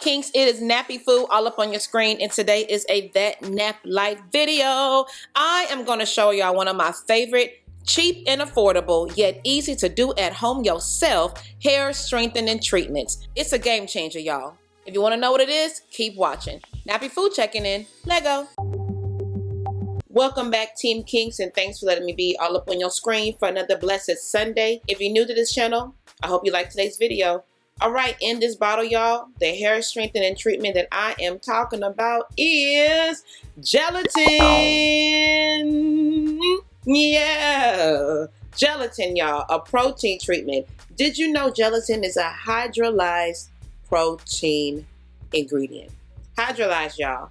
Kinks, it is NappyFu all up on your screen, and today is a That Nap Life video. I am going to show y'all one of my favorite cheap and affordable yet easy to do at home yourself hair strengthening treatments. It's a game changer, y'all. If you want to know what it is, keep watching. NappyFu checking in. Lego. Welcome back, Team Kinks, and thanks for letting me be all up on your screen for another blessed Sunday. If you're new to this channel, I hope you like today's video. All right, in this bottle, y'all, the hair strengthening treatment that I am talking about is gelatin. Yeah, gelatin, y'all, a protein treatment. Did you know gelatin is a hydrolyzed protein ingredient? Hydrolyzed, y'all.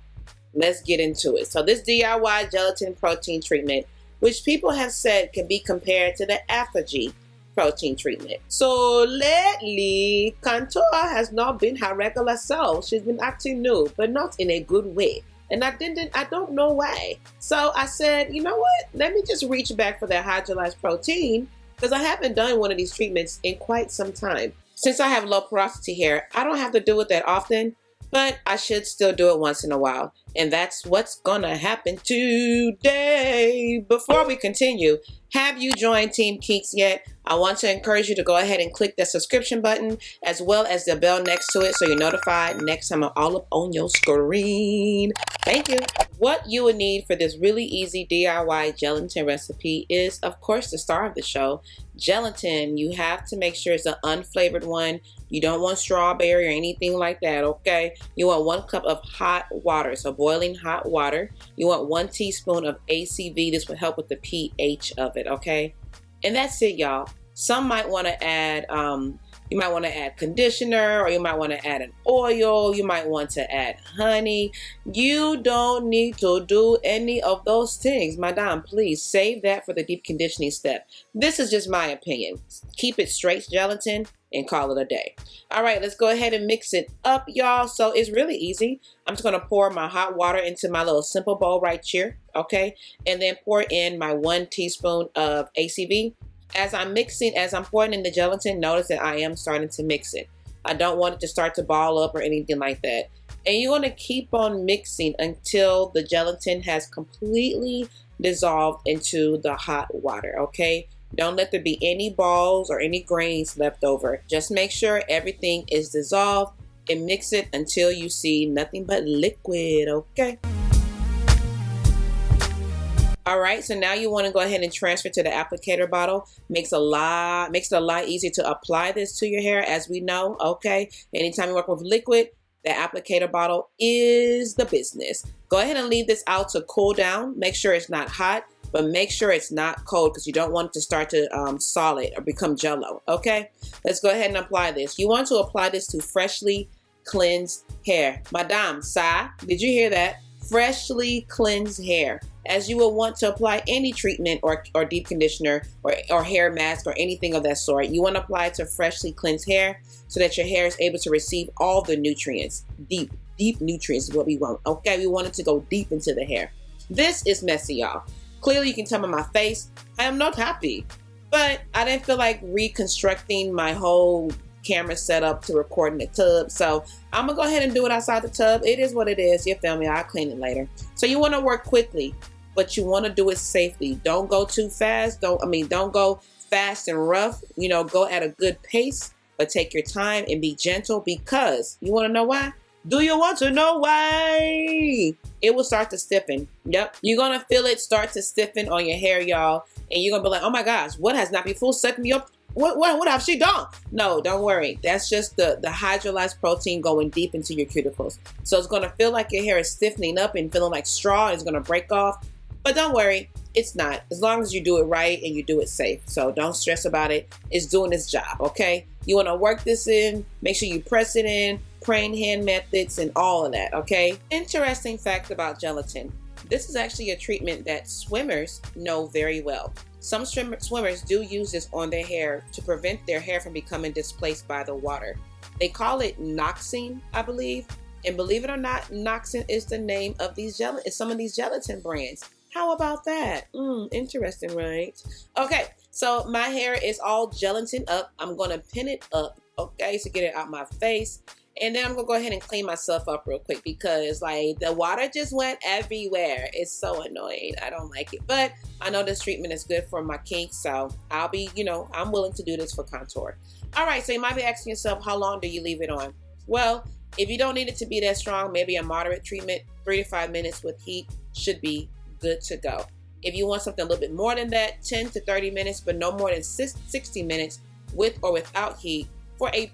Let's get into it. So this DIY gelatin protein treatment, which people have said can be compared to the AppleG protein treatment. So lately, Contour has not been her regular self. She's been acting new, but not in a good way. And I don't know why. So I said, you know what? Let me just reach back for that hydrolyzed protein because I haven't done one of these treatments in quite some time. Since I have low porosity hair, I don't have to do it that often, but I should still do it once in a while. And that's what's gonna happen today. Before we continue, have you joined Team Kinks yet? I want to encourage you to go ahead and click the subscription button as well as the bell next to it so you're notified next time I'm all up on your screen. Thank you. What you would need for this really easy DIY gelatin recipe is, of course, the star of the show, gelatin. You have to make sure it's an unflavored one. You don't want strawberry or anything like that, okay? You want 1 cup of hot water, so boiling hot water. You want 1 teaspoon of ACV. This will help with the pH of it, okay? And that's it, y'all. Some might want to add, you might want to add conditioner, or you might want to add an oil. You might want to add honey. You don't need to do any of those things. Madame, please save that for the deep conditioning step. This is just my opinion. Keep it straight gelatin and call it a day. All right, let's go ahead and mix it up, y'all. So it's really easy. I'm just going to pour my hot water into my little simple bowl right here, okay? And then pour in my 1 teaspoon of ACV. As I'm pouring in the gelatin, notice that I am starting to mix it. I don't want it to start to ball up or anything like that. And you're going to keep on mixing until the gelatin has completely dissolved into the hot water, okay? Don't let there be any balls or any grains left over. Just make sure everything is dissolved and mix it until you see nothing but liquid, okay? All right, so now you want to go ahead and transfer to the applicator bottle. Makes it a lot easier to apply this to your hair, as we know, okay? Anytime you work with liquid, the applicator bottle is the business. Go ahead and leave this out to cool down. Make sure it's not hot, but make sure it's not cold because you don't want it to start to solid or become jello, okay? Let's go ahead and apply this. You want to apply this to freshly cleansed hair. Madame, Sa, did you hear that? Freshly cleansed hair. As you will want to apply any treatment or deep conditioner or hair mask or anything of that sort, you want to apply it to freshly cleansed hair so that your hair is able to receive all the nutrients. Deep nutrients is what we want, okay? We want it to go deep into the hair. This is messy, y'all. Clearly, you can tell by my face, I am not happy. But I didn't feel like reconstructing my whole camera setup to record in the tub. So I'm going to go ahead and do it outside the tub. It is what it is. You feel me? I'll clean it later. So you want to work quickly, but you want to do it safely. Don't go too fast. Don't go fast and rough. You know, go at a good pace, but take your time and be gentle because you want to know why? Do you want to know why? It will start to stiffen. Yep. You're going to feel it start to stiffen on your hair, y'all. And you're going to be like, oh my gosh, what has NappyFu set me up? What have she done? No, don't worry. That's just the hydrolyzed protein going deep into your cuticles. So it's going to feel like your hair is stiffening up and feeling like straw and it's going to break off. But don't worry, it's not. As long as you do it right and you do it safe. So don't stress about it. It's doing its job, okay? You want to work this in. Make sure you press it in. Praying hand methods and all of that, okay? Interesting fact about gelatin. This is actually a treatment that swimmers know very well. Some swimmers do use this on their hair to prevent their hair from becoming displaced by the water. They call it noxing, I believe. And believe it or not, noxin is the name of some of these gelatin brands. How about that? Interesting, right? Okay, so my hair is all gelatin up. I'm gonna pin it up, okay, to get it out my face. And then I'm gonna go ahead and clean myself up real quick because like the water just went everywhere. It's so annoying. I don't like it. But I know this treatment is good for my kinks, so I'll be, I'm willing to do this for contour. All right, so you might be asking yourself, how long do you leave it on? Well, if you don't need it to be that strong, maybe a moderate treatment, 3 to 5 minutes with heat should be good to go. If you want something a little bit more than that, 10 to 30 minutes, but no more than 60 minutes with or without heat for a,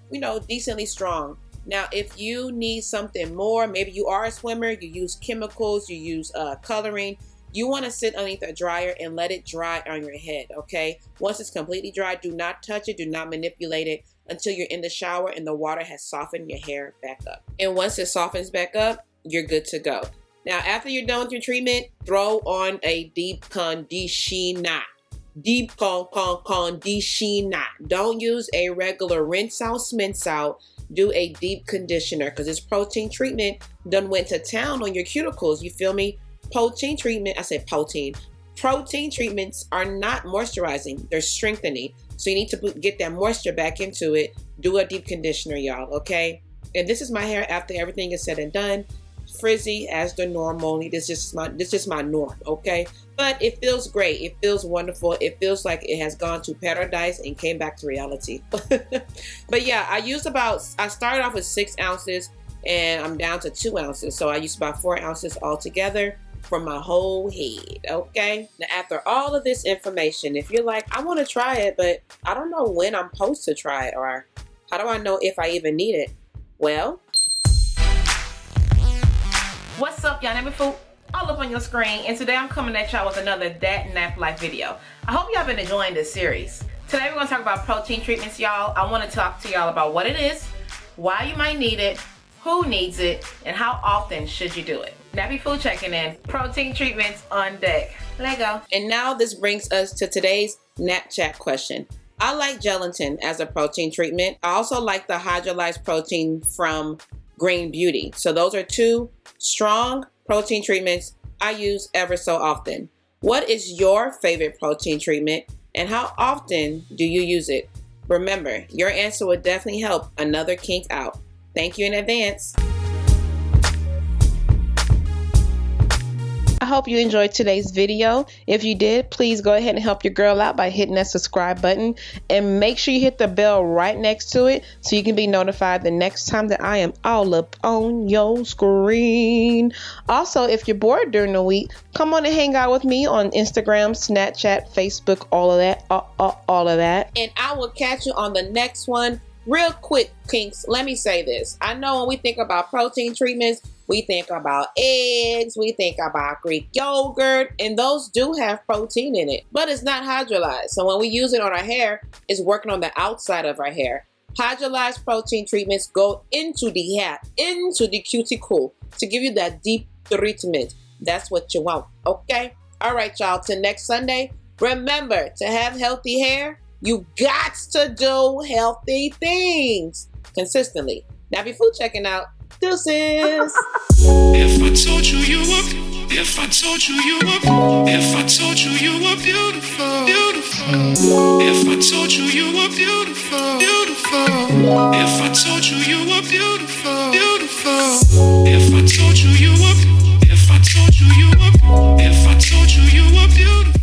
decently strong. Now, if you need something more, maybe you are a swimmer, you use chemicals, you use coloring, you want to sit underneath a dryer and let it dry on your head, okay? Once it's completely dry, do not touch it, do not manipulate it until you're in the shower and the water has softened your hair back up. And once it softens back up, you're good to go. Now, after you're done with your treatment, throw on a deep conditioner. Deep conditioner. Don't use a regular rinse out, mince out. Do a deep conditioner because this protein treatment done went to town on your cuticles. You feel me? Protein treatment, I said protein. Protein treatments are not moisturizing, they're strengthening. So you need to get that moisture back into it. Do a deep conditioner, y'all, okay? And this is my hair after everything is said and done. Frizzy as the normal. This is just my norm, okay? But it feels great. It feels wonderful. It feels like it has gone to paradise and came back to reality. But yeah, I started off with 6 ounces and I'm down to 2 ounces. So I used about 4 ounces altogether for my whole head, okay? Now, after all of this information, if you're like, I want to try it, but I don't know when I'm supposed to try it, or how do I know if I even need it? Well, what's up, y'all? NappyFu all up on your screen, and today I'm coming at y'all with another Dat Nap Life video. I hope y'all been enjoying this series. Today we're gonna talk about protein treatments, y'all. I want to talk to y'all about what it is, why you might need it, who needs it, and how often should you do it. NappyFu checking in. Protein treatments on deck. Let go. And now this brings us to today's Nap Chat question. I like gelatin as a protein treatment. I also like the hydrolyzed protein from Green Beauty. So those are 2 strong protein treatments I use ever so often. What is your favorite protein treatment and how often do you use it? Remember, your answer would definitely help another kink out. Thank you in advance. I hope you enjoyed today's video. If you did, please go ahead and help your girl out by hitting that subscribe button and make sure you hit the bell right next to it so you can be notified the next time that I am all up on your screen. Also, if you're bored during the week, come on and hang out with me on Instagram, Snapchat, Facebook, all of that. And I will catch you on the next one. Real quick, kinks, let me say this. I know when we think about protein treatments, we think about eggs, we think about Greek yogurt, and those do have protein in it, but it's not hydrolyzed. So when we use it on our hair, it's working on the outside of our hair. Hydrolyzed protein treatments go into the hair, into the cuticle to give you that deep treatment. That's what you want, okay? All right, y'all, till next Sunday, remember to have healthy hair, you got to do healthy things consistently. NappyFu checking out. Deuces. If I told you you were, if I told you you were, if I told you you were beautiful, beautiful. If I told you you were beautiful, beautiful. If I told you you were beautiful, beautiful. If I told you you were, if I told you you were, if I told you you were beautiful.